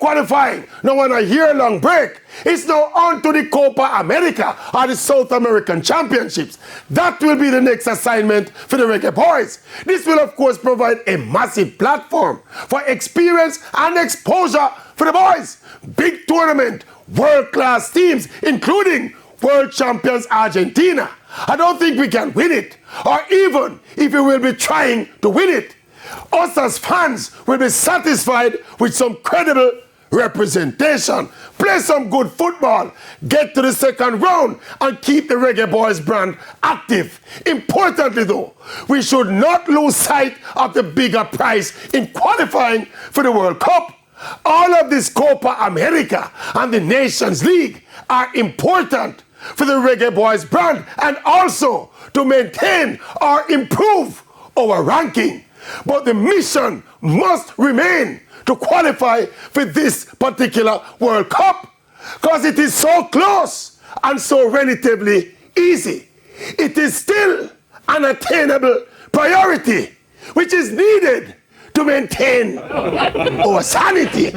qualifying now on a year-long break, it's now on to the Copa America or the South American Championships. That will be the next assignment for the Reggae Boys. This will of course provide a massive platform for experience and exposure for the boys. Big tournament, world-class teams, including world champions Argentina. I don't think we can win it, or even if we will be trying to win it, us as fans will be satisfied with some credible representation. Play some good football, get to the second round, and keep the Reggae Boys brand active. Importantly though, we should not lose sight of the bigger prize in qualifying for the World Cup. All of this Copa America and the Nations League are important for the Reggae Boys brand and also to maintain or improve our ranking. But the mission must remain to qualify for this particular World Cup because it is so close and so relatively easy. It is still an attainable priority which is needed to maintain our sanity.